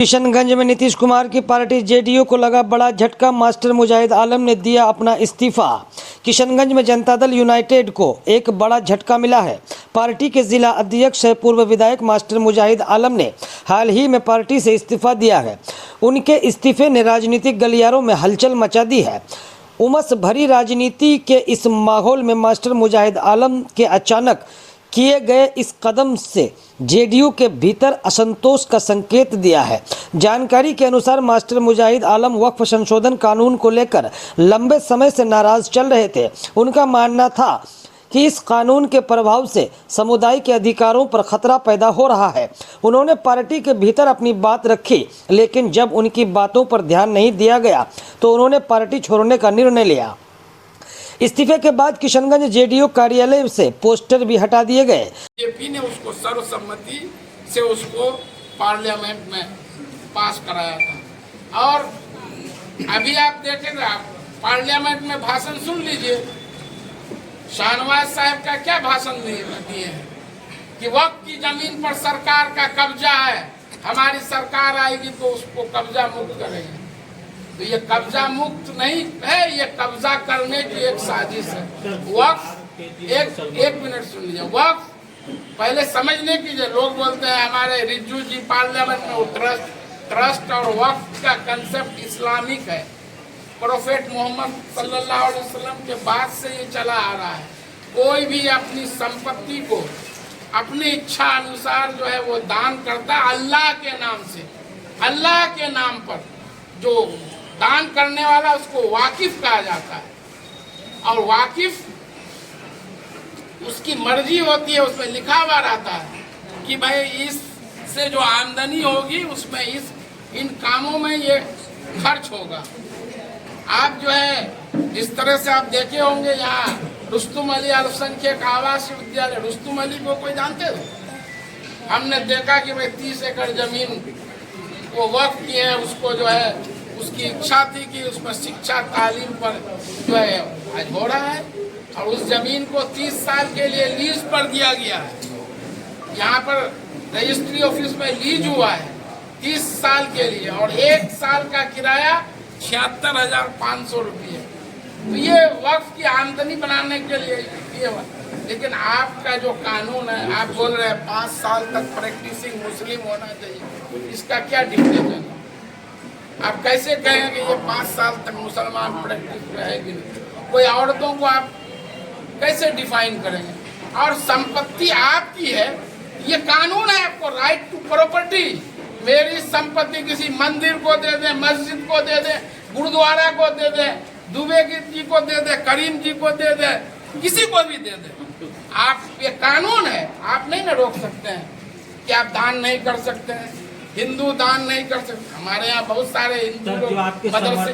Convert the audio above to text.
किशनगंज में नीतीश कुमार की party JDU को लगा बड़ा झटका। मास्टर मुजाहिद आलम ने दिया अपना इस्तीफा। किशनगंज में जनता दल यूनाइटेड को एक बड़ा झटका मिला है। पार्टी के जिला अध्यक्ष पूर्व विधायक मास्टर मुजाहिद आलम ने हाल ही में पार्टी से इस्तीफा दिया है। उनके इस्तीफे ने राजनीतिक गलियारों में हलचल मचा दी है। उमस भरी राजनीति के इस माहौल में मास्टर मुजाहिद आलम के अचानक किए गए इस कदम से जेडीयू के भीतर असंतोष का संकेत दिया है। जानकारी के अनुसार मास्टर मुजाहिद आलम वक्फ संशोधन कानून को लेकर लंबे समय से नाराज चल रहे थे। उनका मानना था कि इस कानून के प्रभाव से समुदाय के अधिकारों पर खतरा पैदा हो रहा है। उन्होंने पार्टी के भीतर अपनी बात रखी, लेकिन जब उनकी बातों पर ध्यान नहीं दिया गया तो उन्होंने पार्टी छोड़ने का निर्णय लिया। इस्तीफे के बाद किशनगंज जेडीयू कार्यालय से पोस्टर भी हटा दिए गए। बीजेपी ने उसको सर्वसम्मति से उसको पार्लियामेंट में पास कराया था और अभी आप देखेंगे, आप पार्लियामेंट में भाषण सुन लीजिए। शाहनवाज साहब का क्या भाषण दिए हैं कि वक्त की जमीन पर सरकार का कब्जा है, हमारी सरकार आएगी तो उसको कब्जा मुक्त करेंगे। तो ये कब्जा मुक्त नहीं है, ये कब्जा करने की एक साजिश है। वक्फ एक मिनट सुन लीजिए। वक्फ पहले समझने कीजिए। लोग बोलते हैं हमारे रिज्जू जी पार्लियामेंट में वो ट्रस्ट और वक्फ का कंसेप्ट इस्लामिक है। प्रोफेट मोहम्मद सल्लल्लाहु अलैहि वसल्लम के बाद से ये चला आ रहा है। कोई भी अपनी संपत्ति को अपनी इच्छा अनुसार जो है वो दान करता है अल्लाह के नाम से। अल्लाह के नाम पर जो दान करने वाला उसको वाकिफ कहा जाता है और वाकिफ उसकी मर्जी होती है। उसमें लिखा हुआ रहता है कि भाई इससे जो आमदनी होगी उसमें इन कामों में ये खर्च होगा। आप जो है जिस तरह से आप देखे होंगे यहाँ रुस्तुम अली अल्पसंख्यक आवासीय विद्यालय, रुस्तुम अली को कोई जानते हो? हमने देखा कि भाई 30 एकड़ जमीन वो वक्फ की है। उसको जो है उसकी इच्छा थी कि उसमें शिक्षा तालीम पर जो है आज हो रहा है और उस जमीन को 30 साल के लिए लीज पर दिया गया है। यहाँ पर रजिस्ट्री ऑफिस में लीज हुआ है 30 साल के लिए और 1 साल का किराया 76,500 रुपये। तो ये वक्फ की आमदनी बनाने के लिए ये। लेकिन आपका जो कानून है, आप बोल रहे हैं 5 साल तक प्रैक्टिसिंग मुस्लिम होना चाहिए, इसका क्या डिफिनेशन है? आप कैसे कहेंगे ये 5 साल तक मुसलमान प्रैक्टिस रहेगी? कोई औरतों को आप कैसे डिफाइन करेंगे? और संपत्ति आपकी है, ये कानून है। आपको राइट टू प्रॉपर्टी। मेरी संपत्ति किसी मंदिर को दे दे, मस्जिद को दे दे, गुरुद्वारा को दे दे, दुबे जी को दे दे, करीम जी को दे दे, किसी को भी दे दे। आप ये कानून है, आप नहीं ना रोक सकते हैं कि आप दान नहीं कर सकते हैं। हिंदू दान नहीं कर सकते। हमारे यहाँ बहुत सारे हिंदू मदरसे